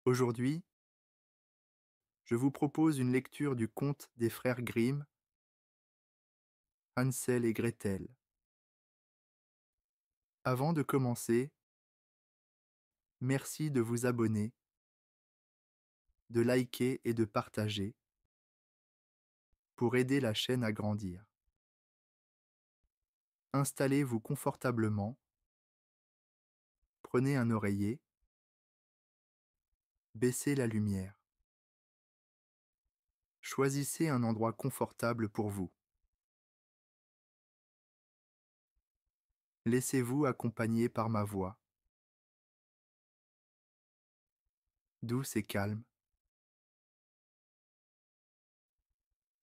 Aujourd'hui, je vous propose une lecture du conte des frères Grimm, Hansel et Gretel. Avant de commencer, merci de vous abonner, de liker et de partager pour aider la chaîne à grandir. Installez-vous confortablement, prenez un oreiller, baissez la lumière. Choisissez un endroit confortable pour vous. Laissez-vous accompagner par ma voix, douce et calme.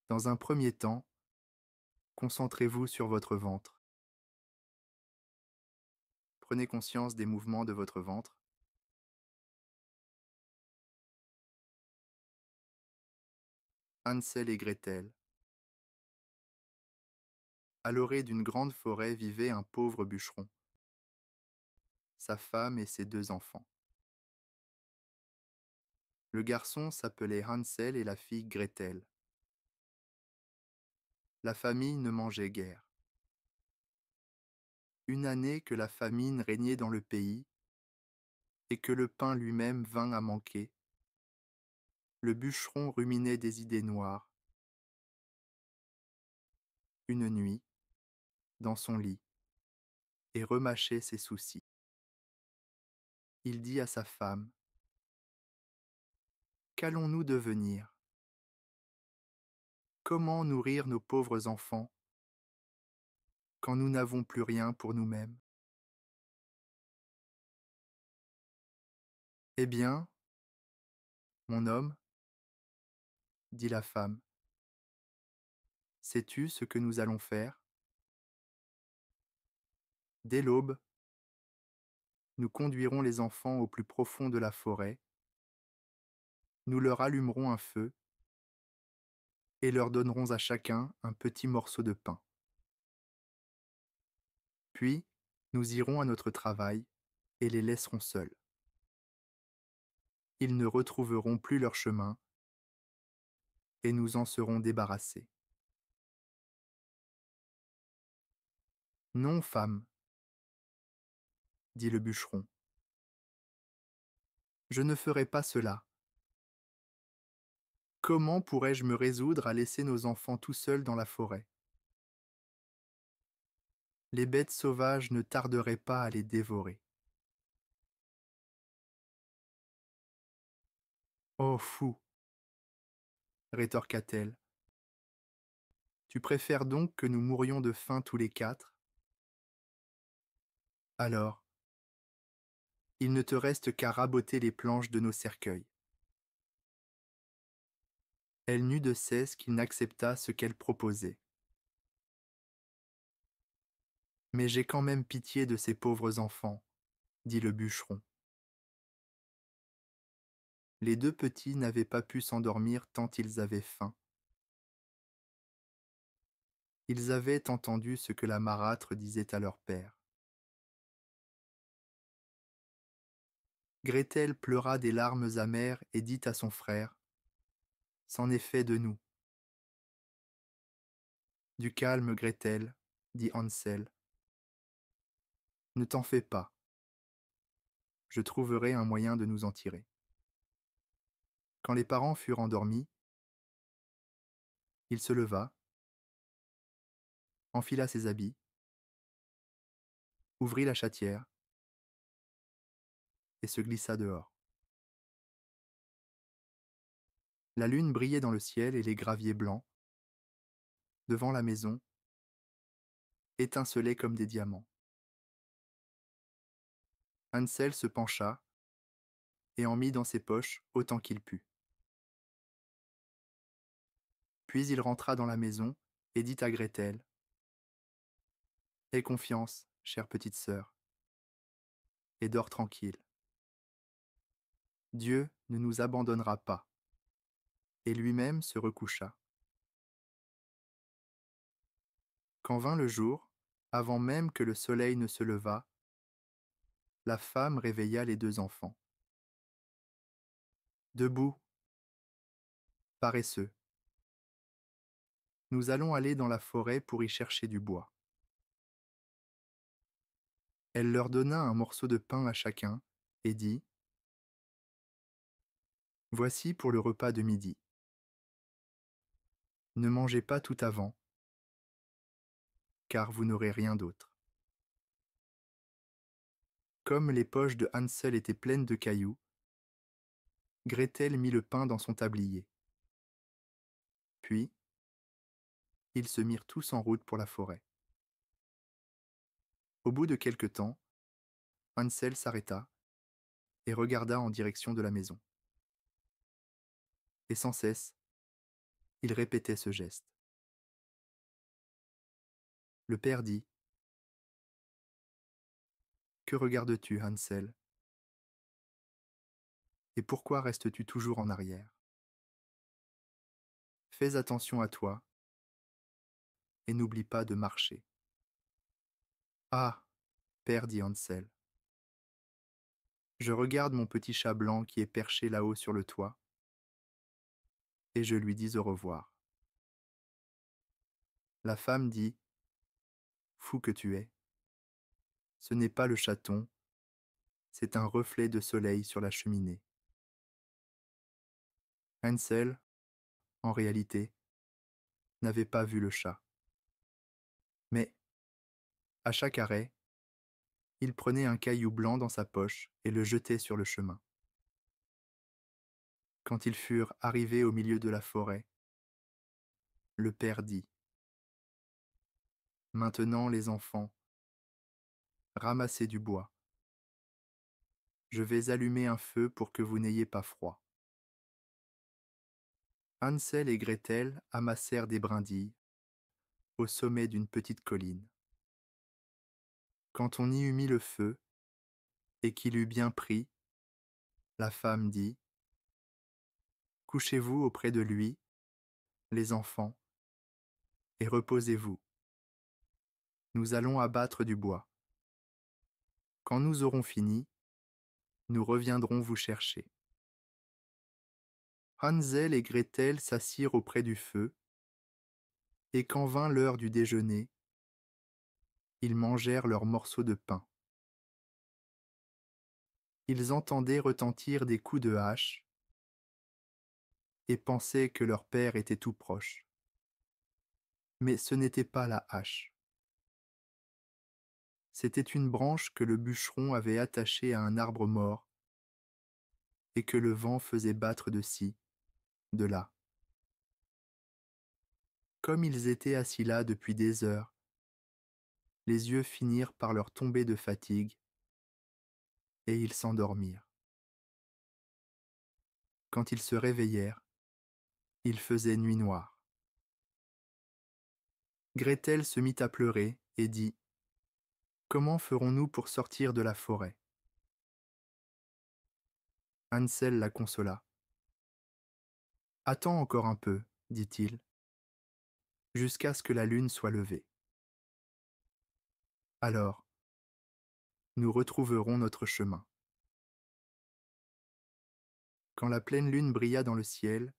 Dans un premier temps, concentrez-vous sur votre ventre. Prenez conscience des mouvements de votre ventre. Hansel et Gretel. À l'orée d'une grande forêt vivait un pauvre bûcheron, sa femme et ses 2 enfants. Le garçon s'appelait Hansel et la fille Gretel. La famille ne mangeait guère. Une année que la famine régnait dans le pays et que le pain lui-même vint à manquer, le bûcheron ruminait des idées noires. Une nuit, dans son lit, et remâchait ses soucis. Il dit à sa femme: Qu'allons-nous devenir? Comment nourrir nos pauvres enfants quand nous n'avons plus rien pour nous-mêmes? Eh bien, mon homme, dit la femme, sais-tu ce que nous allons faire? Dès l'aube, nous conduirons les enfants au plus profond de la forêt, nous leur allumerons un feu et leur donnerons à chacun un petit morceau de pain. Puis, nous irons à notre travail et les laisserons seuls. Ils ne retrouveront plus leur chemin et nous en serons débarrassés. Non, femme, dit le bûcheron, je ne ferai pas cela. Comment pourrais-je me résoudre à laisser nos enfants tout seuls dans la forêt? Les bêtes sauvages ne tarderaient pas à les dévorer. Oh fou, rétorqua-t-elle, tu préfères donc que nous mourions de faim tous les 4? Alors, il ne te reste qu'à raboter les planches de nos cercueils. Elle n'eut de cesse qu'il n'accepta ce qu'elle proposait. Mais j'ai quand même pitié de ces pauvres enfants, dit le bûcheron. Les 2 petits n'avaient pas pu s'endormir tant ils avaient faim. Ils avaient entendu ce que la marâtre disait à leur père. Gretel pleura des larmes amères et dit à son frère: C'en est fait de nous. Du calme, Gretel, dit Hansel. Ne t'en fais pas. Je trouverai un moyen de nous en tirer. Quand les parents furent endormis, il se leva, enfila ses habits, ouvrit la chatière et se glissa dehors. La lune brillait dans le ciel et les graviers blancs, devant la maison, étincelaient comme des diamants. Hansel se pencha et en mit dans ses poches autant qu'il put. Puis il rentra dans la maison et dit à Gretel: Aie confiance, chère petite sœur, et dors tranquille. Dieu ne nous abandonnera pas. Et lui-même se recoucha. Quand vint le jour, avant même que le soleil ne se levât, la femme réveilla les 2 enfants. Debout, paresseux. Nous allons aller dans la forêt pour y chercher du bois. Elle leur donna un morceau de pain à chacun et dit : « Voici pour le repas de midi. Ne mangez pas tout avant, car vous n'aurez rien d'autre. » Comme les poches de Hansel étaient pleines de cailloux, Gretel mit le pain dans son tablier. Puis, ils se mirent tous en route pour la forêt. Au bout de quelque temps, Hansel s'arrêta et regarda en direction de la maison. Et sans cesse, il répétait ce geste. Le père dit : « Que regardes-tu, Hansel ? Et pourquoi restes-tu toujours en arrière ? Fais attention à toi et n'oublie pas de marcher. » « Ah, père, dit Hansel, je regarde mon petit chat blanc qui est perché là-haut sur le toit, et je lui dis au revoir. » La femme dit : « Fou que tu es, ce n'est pas le chaton, c'est un reflet de soleil sur la cheminée. » Hansel, en réalité, n'avait pas vu le chat. Mais, à chaque arrêt, il prenait un caillou blanc dans sa poche et le jetait sur le chemin. Quand ils furent arrivés au milieu de la forêt, le père dit : « Maintenant, les enfants, ramassez du bois. Je vais allumer un feu pour que vous n'ayez pas froid. » Hansel et Gretel amassèrent des brindilles au sommet d'une petite colline. Quand on y eut mis le feu et qu'il eut bien pris, la femme dit : « Couchez-vous auprès de lui, les enfants, et reposez-vous. Nous allons abattre du bois. Quand nous aurons fini, nous reviendrons vous chercher. » Hansel et Gretel s'assirent auprès du feu, et quand vint l'heure du déjeuner, ils mangèrent leurs morceaux de pain. Ils entendaient retentir des coups de hache et pensaient que leur père était tout proche. Mais ce n'était pas la hache. C'était une branche que le bûcheron avait attachée à un arbre mort et que le vent faisait battre de ci, de là. Comme ils étaient assis là depuis des heures, les yeux finirent par leur tomber de fatigue et ils s'endormirent. Quand ils se réveillèrent, il faisait nuit noire. Gretel se mit à pleurer et dit : « Comment ferons-nous pour sortir de la forêt ? » Hansel la consola. « Attends encore un peu, dit-il, jusqu'à ce que la lune soit levée. Alors, nous retrouverons notre chemin. » Quand la pleine lune brilla dans le ciel,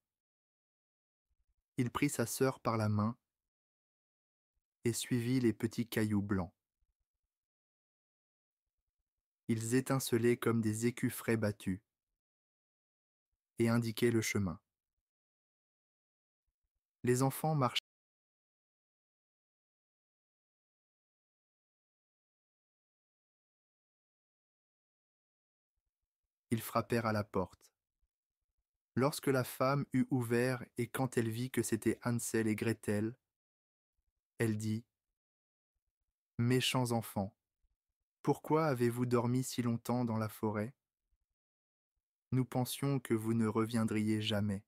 il prit sa sœur par la main et suivit les petits cailloux blancs. Ils étincelaient comme des écus frais battus et indiquaient le chemin. Les enfants marchaient. Ils frappèrent à la porte. Lorsque la femme eut ouvert et quand elle vit que c'était Hansel et Gretel, elle dit : « Méchants enfants, pourquoi avez-vous dormi si longtemps dans la forêt ? Nous pensions que vous ne reviendriez jamais. »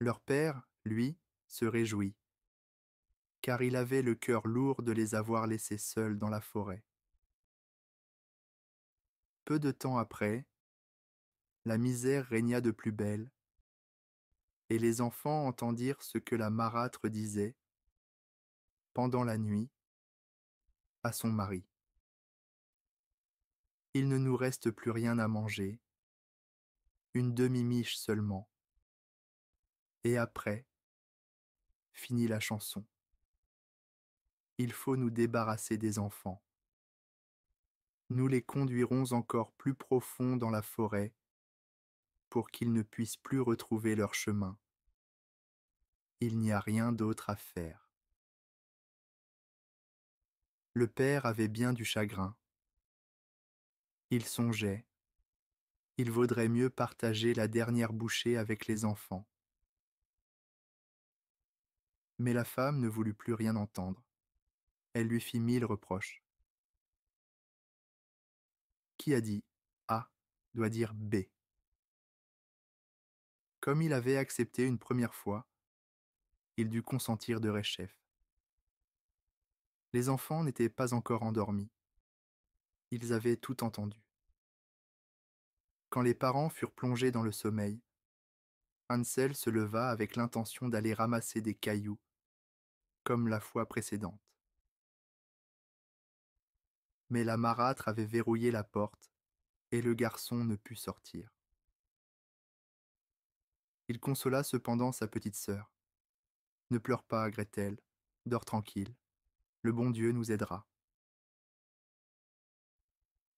Leur père, lui, se réjouit, car il avait le cœur lourd de les avoir laissés seuls dans la forêt. Peu de temps après, la misère régna de plus belle, et les enfants entendirent ce que la marâtre disait, pendant la nuit, à son mari. « Il ne nous reste plus rien à manger, une demi-miche seulement. Et après, finit la chanson. Il faut nous débarrasser des enfants. Nous les conduirons encore plus profond dans la forêt pour qu'ils ne puissent plus retrouver leur chemin. Il n'y a rien d'autre à faire. Le père avait bien du chagrin. Il songeait. Il vaudrait mieux partager la dernière bouchée avec les enfants. Mais la femme ne voulut plus rien entendre. Elle lui fit 1000 reproches. Qui a dit A doit dire B. Comme il avait accepté une première fois, il dut consentir de rechef. Les enfants n'étaient pas encore endormis. Ils avaient tout entendu. Quand les parents furent plongés dans le sommeil, Hansel se leva avec l'intention d'aller ramasser des cailloux, comme la fois précédente. Mais la marâtre avait verrouillé la porte et le garçon ne put sortir. Il consola cependant sa petite sœur. Ne pleure pas, Gretel, dors tranquille, le bon Dieu nous aidera.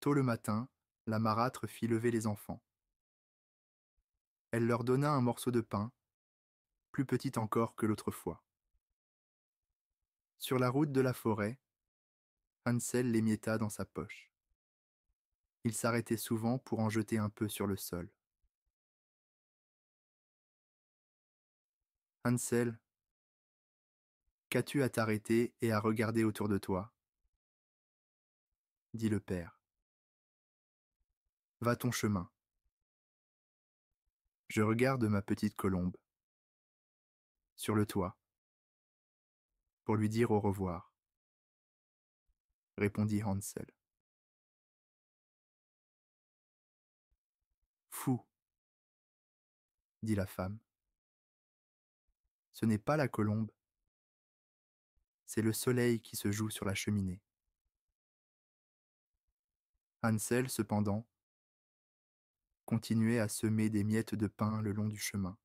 Tôt le matin, la marâtre fit lever les enfants. Elle leur donna un morceau de pain, plus petit encore que l'autre fois. Sur la route de la forêt, Hansel l'émietta dans sa poche. Il s'arrêtait souvent pour en jeter un peu sur le sol. Hansel, qu'as-tu à t'arrêter et à regarder autour de toi ? Dit le père. Va ton chemin. Je regarde ma petite colombe sur le toit pour lui dire au revoir, répondit Hansel. Fou, dit la femme. Ce n'est pas la colombe, c'est le soleil qui se joue sur la cheminée. Hansel, cependant, continuait à semer des miettes de pain le long du chemin.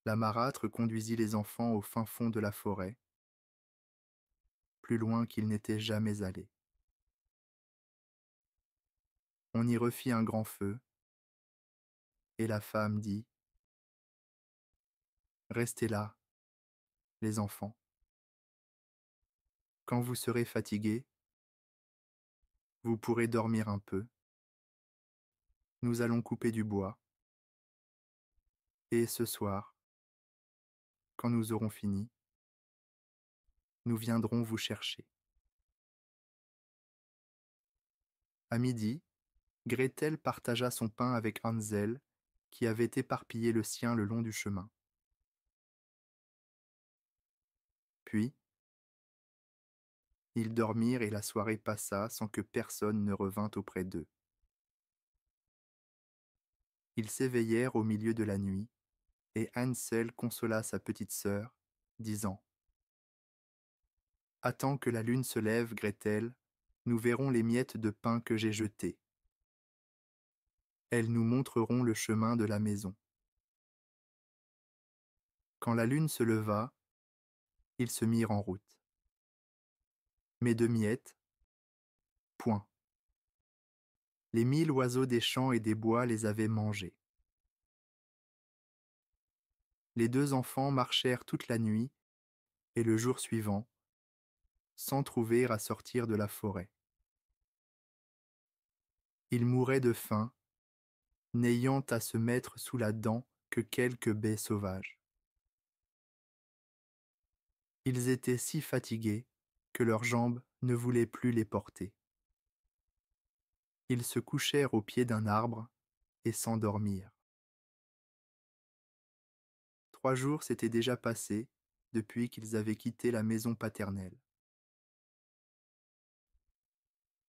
La marâtre conduisit les enfants au fin fond de la forêt, plus loin qu'ils n'étaient jamais allés. On y refit un grand feu, et la femme dit : « Restez là, les enfants. Quand vous serez fatigués, vous pourrez dormir un peu. Nous allons couper du bois. Et ce soir, quand nous aurons fini, nous viendrons vous chercher. » À midi, Gretel partagea son pain avec Hansel, qui avait éparpillé le sien le long du chemin. Puis, ils dormirent et la soirée passa sans que personne ne revint auprès d'eux. Ils s'éveillèrent au milieu de la nuit, et Hansel consola sa petite sœur, disant : « Attends que la lune se lève, Gretel, nous verrons les miettes de pain que j'ai jetées. Elles nous montreront le chemin de la maison. » Quand la lune se leva, ils se mirent en route. Mais de miettes, point. Les 1000 oiseaux des champs et des bois les avaient mangés. Les deux enfants marchèrent toute la nuit et le jour suivant, sans trouver à sortir de la forêt. Ils mouraient de faim, n'ayant à se mettre sous la dent que quelques baies sauvages. Ils étaient si fatigués que leurs jambes ne voulaient plus les porter. Ils se couchèrent au pied d'un arbre et s'endormirent. 3 jours s'étaient déjà passés depuis qu'ils avaient quitté la maison paternelle.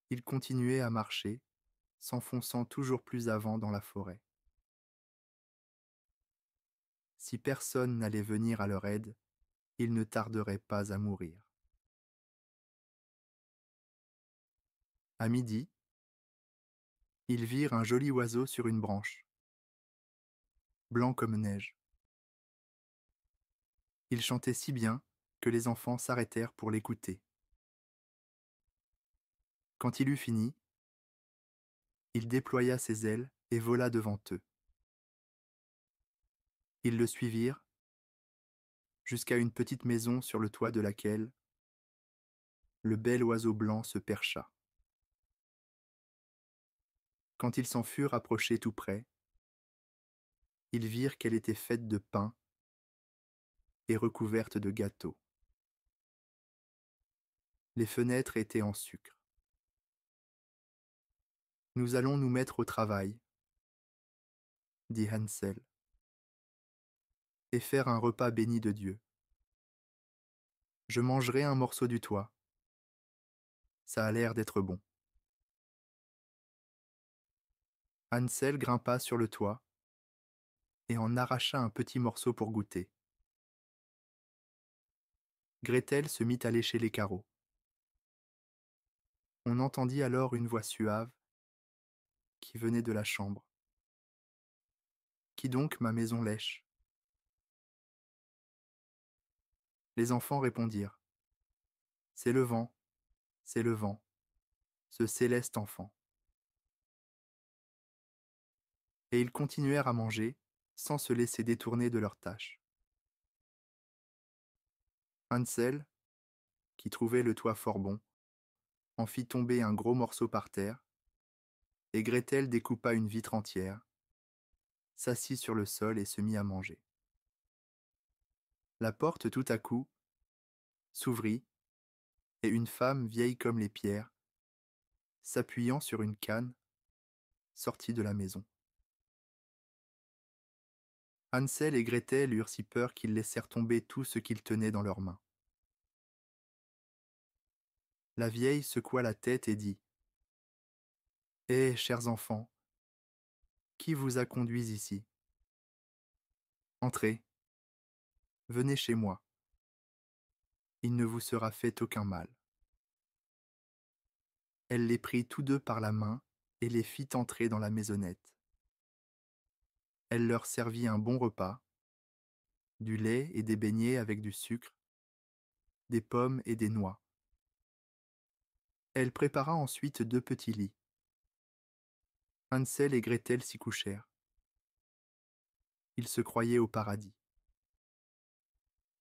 Ils continuaient à marcher, s'enfonçant toujours plus avant dans la forêt. Si personne n'allait venir à leur aide, ils ne tarderaient pas à mourir. À midi, Ils virent un joli oiseau sur une branche, blanc comme neige. Il chantait si bien que les enfants s'arrêtèrent pour l'écouter. Quand il eut fini, il déploya ses ailes et vola devant eux. Ils le suivirent jusqu'à une petite maison sur le toit de laquelle le bel oiseau blanc se percha. Quand ils s'en furent approchés tout près, ils virent qu'elle était faite de pain et recouverte de gâteaux. Les fenêtres étaient en sucre. Nous allons nous mettre au travail, dit Hansel, et faire un repas béni de Dieu. Je mangerai un morceau du toit. Ça a l'air d'être bon. Hansel grimpa sur le toit et en arracha un petit morceau pour goûter. Gretel se mit à lécher les carreaux. On entendit alors une voix suave qui venait de la chambre. Qui donc ma maison lèche? Les enfants répondirent. C'est le vent, c'est le vent, ce céleste enfant. Et ils continuèrent à manger sans se laisser détourner de leur tâche. Hansel, qui trouvait le toit fort bon, en fit tomber un gros morceau par terre, et Gretel découpa une vitre entière, s'assit sur le sol et se mit à manger. La porte tout à coup s'ouvrit, et une femme vieille comme les pierres, s'appuyant sur une canne, sortit de la maison. Hansel et Gretel eurent si peur qu'ils laissèrent tomber tout ce qu'ils tenaient dans leurs mains. La vieille secoua la tête et dit : « Eh, chers enfants, qui vous a conduits ici ? Entrez, venez chez moi. Il ne vous sera fait aucun mal. » Elle les prit tous deux par la main et les fit entrer dans la maisonnette. Elle leur servit un bon repas, du lait et des beignets avec du sucre, des pommes et des noix. Elle prépara ensuite 2 petits lits. Hansel et Gretel s'y couchèrent. Ils se croyaient au paradis.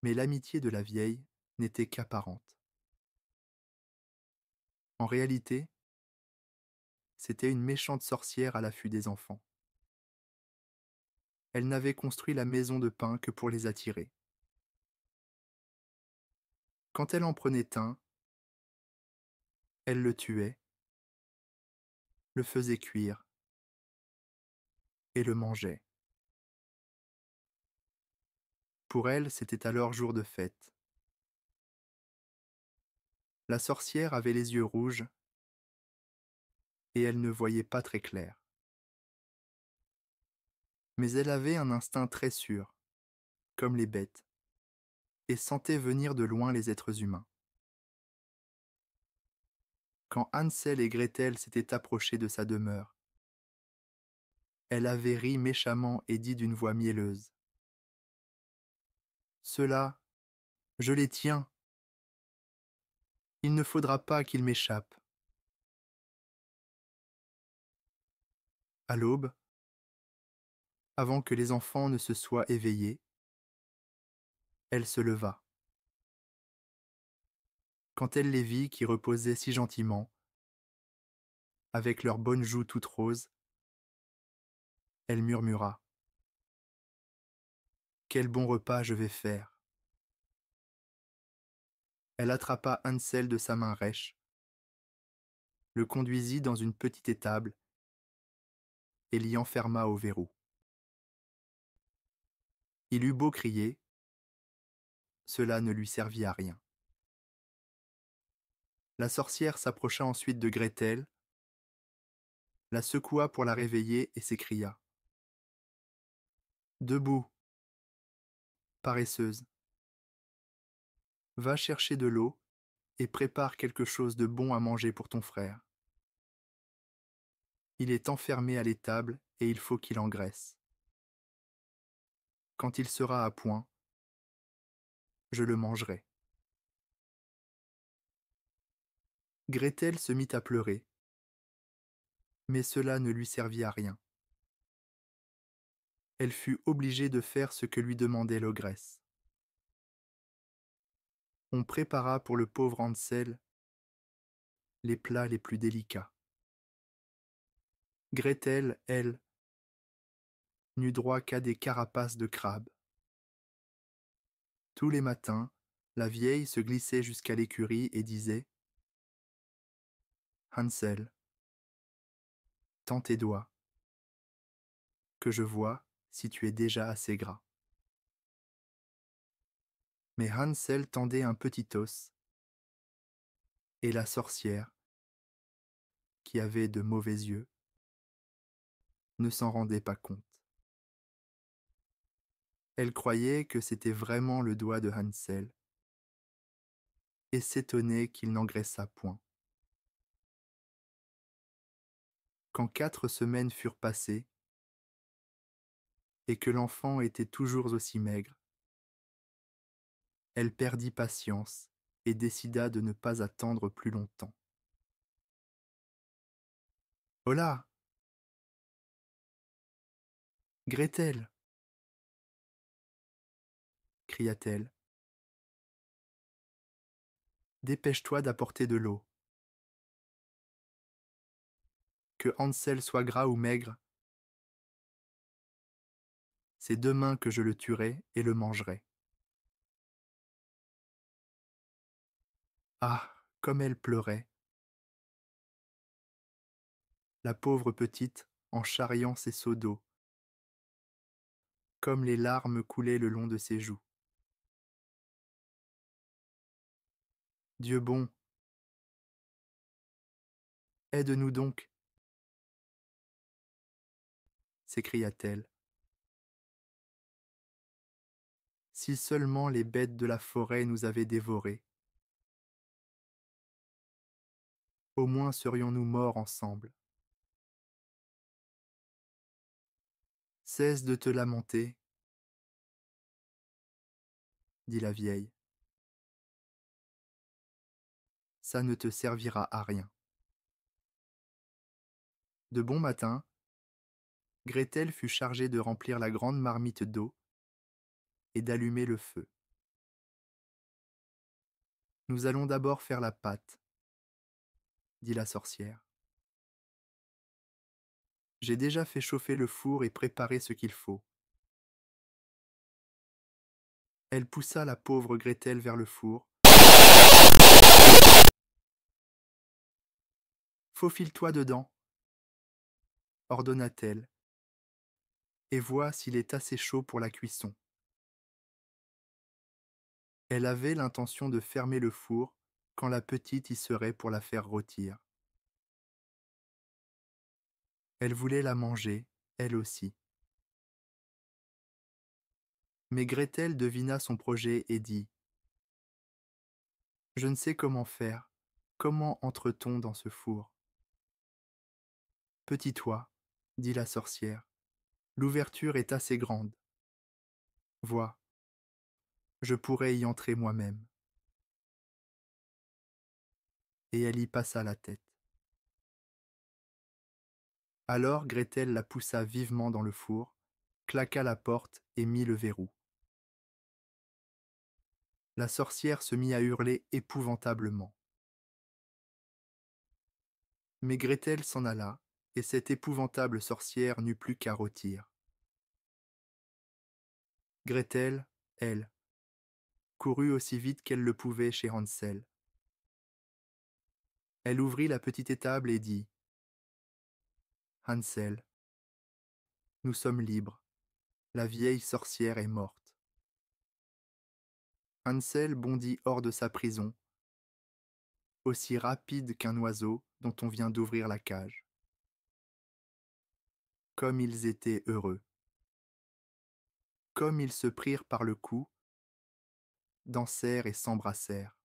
Mais l'amitié de la vieille n'était qu'apparente. En réalité, c'était une méchante sorcière à l'affût des enfants. Elle n'avait construit la maison de pain que pour les attirer. Quand elle en prenait un, elle le tuait, le faisait cuire et le mangeait. Pour elle, c'était alors jour de fête. La sorcière avait les yeux rouges et elle ne voyait pas très clair. Mais elle avait un instinct très sûr, comme les bêtes, et sentait venir de loin les êtres humains. Quand Hansel et Gretel s'étaient approchés de sa demeure, elle avait ri méchamment et dit d'une voix mielleuse : « Ceux-là, je les tiens. Il ne faudra pas qu'ils m'échappent. » À l'aube, avant que les enfants ne se soient éveillés, elle se leva. Quand elle les vit qui reposaient si gentiment, avec leurs bonnes joues toutes roses, elle murmura : « Quel bon repas je vais faire !» Elle attrapa Hansel de sa main rêche, le conduisit dans une petite étable et l'y enferma au verrou. Il eut beau crier, cela ne lui servit à rien. La sorcière s'approcha ensuite de Gretel, la secoua pour la réveiller et s'écria : « Debout, paresseuse, va chercher de l'eau et prépare quelque chose de bon à manger pour ton frère. » Il est enfermé à l'étable et il faut qu'il engraisse. Quand il sera à point, je le mangerai. » Gretel se mit à pleurer, mais cela ne lui servit à rien. Elle fut obligée de faire ce que lui demandait l'ogresse. On prépara pour le pauvre Hansel les plats les plus délicats. Gretel, elle, n'eut droit qu'à des carapaces de crabes. Tous les matins, la vieille se glissait jusqu'à l'écurie et disait : « Hansel, tends tes doigts, que je vois si tu es déjà assez gras. » Mais Hansel tendait un petit os, et la sorcière, qui avait de mauvais yeux, ne s'en rendait pas compte. Elle croyait que c'était vraiment le doigt de Hansel, et s'étonnait qu'il n'engraissât point. Quand 4 semaines furent passées, et que l'enfant était toujours aussi maigre, elle perdit patience et décida de ne pas attendre plus longtemps. « Holà ! Gretel !» cria-t-elle. « Dépêche-toi d'apporter de l'eau. Que Hansel soit gras ou maigre, c'est demain que je le tuerai et le mangerai. » Ah, comme elle pleurait, la pauvre petite, en charriant ses seaux d'eau, comme les larmes coulaient le long de ses joues. « Dieu bon, aide-nous donc !» s'écria-t-elle. « Si seulement les bêtes de la forêt nous avaient dévorés, au moins serions-nous morts ensemble. » « Cesse de te lamenter, » dit la vieille. « Ça ne te servira à rien. » De bon matin, Gretel fut chargée de remplir la grande marmite d'eau et d'allumer le feu. « Nous allons d'abord faire la pâte, » dit la sorcière. « J'ai déjà fait chauffer le four et préparé ce qu'il faut. » Elle poussa la pauvre Gretel vers le four. « Faufile-toi dedans, » ordonna-t-elle, et vois s'il est assez chaud pour la cuisson. Elle avait l'intention de fermer le four quand la petite y serait pour la faire rôtir. Elle voulait la manger, elle aussi. Mais Gretel devina son projet et dit : « Je ne sais comment faire. Comment entre-t-on dans ce four ? » « Petit toit, » dit la sorcière, « l'ouverture est assez grande. Vois, je pourrais y entrer moi-même. » Et elle y passa la tête. Alors Gretel la poussa vivement dans le four, claqua la porte et mit le verrou. La sorcière se mit à hurler épouvantablement. Mais Gretel s'en alla, et cette épouvantable sorcière n'eut plus qu'à rôtir. Gretel, elle, courut aussi vite qu'elle le pouvait chez Hansel. Elle ouvrit la petite étable et dit : « Hansel, nous sommes libres, la vieille sorcière est morte. » Hansel bondit hors de sa prison, aussi rapide qu'un oiseau dont on vient d'ouvrir la cage. Comme ils étaient heureux. Comme ils se prirent par le cou, dansèrent et s'embrassèrent.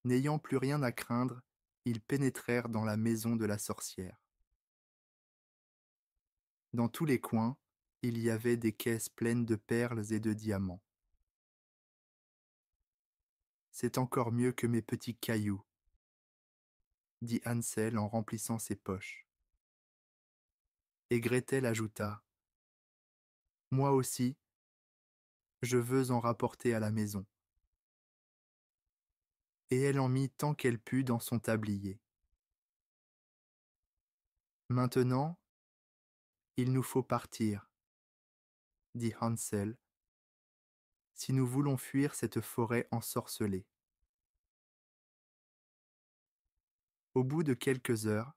N'ayant plus rien à craindre, ils pénétrèrent dans la maison de la sorcière. Dans tous les coins, il y avait des caisses pleines de perles et de diamants. C'est encore mieux que mes petits cailloux, dit Hansel en remplissant ses poches. Et Gretel ajouta: Moi aussi, je veux en rapporter à la maison. Et elle en mit tant qu'elle put dans son tablier. Maintenant, il nous faut partir, dit Hansel, si nous voulons fuir cette forêt ensorcelée. Au bout de quelques heures,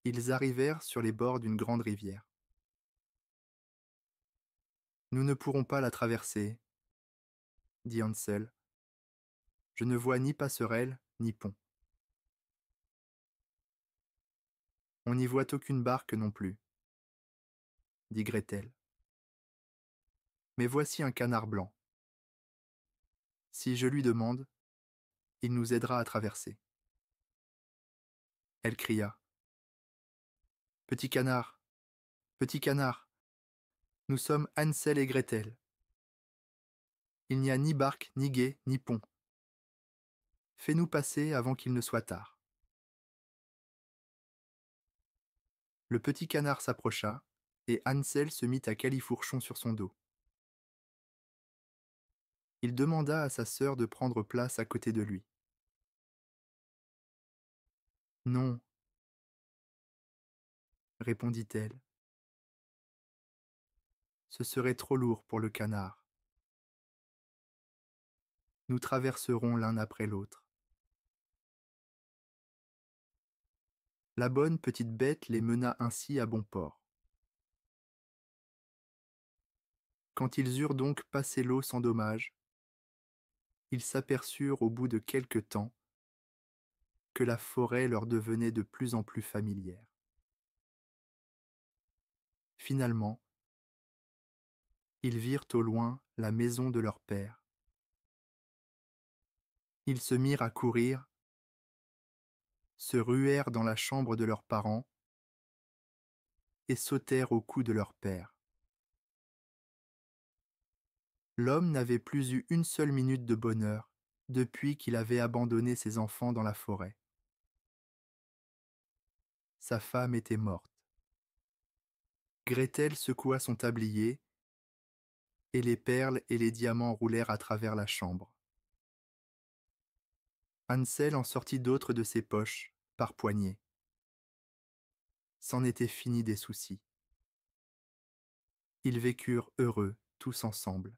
ils arrivèrent sur les bords d'une grande rivière. Nous ne pourrons pas la traverser, dit Hansel. Je ne vois ni passerelle, ni pont. On n'y voit aucune barque non plus, dit Gretel. Mais voici un canard blanc. Si je lui demande, il nous aidera à traverser. Elle cria: Petit canard, petit canard, nous sommes Hansel et Gretel. Il n'y a ni barque, ni gué, ni pont. Fais-nous passer avant qu'il ne soit tard. Le petit canard s'approcha, et Hansel se mit à califourchon sur son dos. Il demanda à sa sœur de prendre place à côté de lui. Non, répondit-elle, ce serait trop lourd pour le canard. Nous traverserons l'un après l'autre. La bonne petite bête les mena ainsi à bon port. Quand ils eurent donc passé l'eau sans dommage, ils s'aperçurent au bout de quelque temps que la forêt leur devenait de plus en plus familière. Finalement, ils virent au loin la maison de leur père. Ils se mirent à courir, se ruèrent dans la chambre de leurs parents et sautèrent au cou de leur père. L'homme n'avait plus eu une seule minute de bonheur depuis qu'il avait abandonné ses enfants dans la forêt. Sa femme était morte. Gretel secoua son tablier et les perles et les diamants roulèrent à travers la chambre. Hansel en sortit d'autres de ses poches, par poignées. C'en était fini des soucis. Ils vécurent heureux, tous ensemble.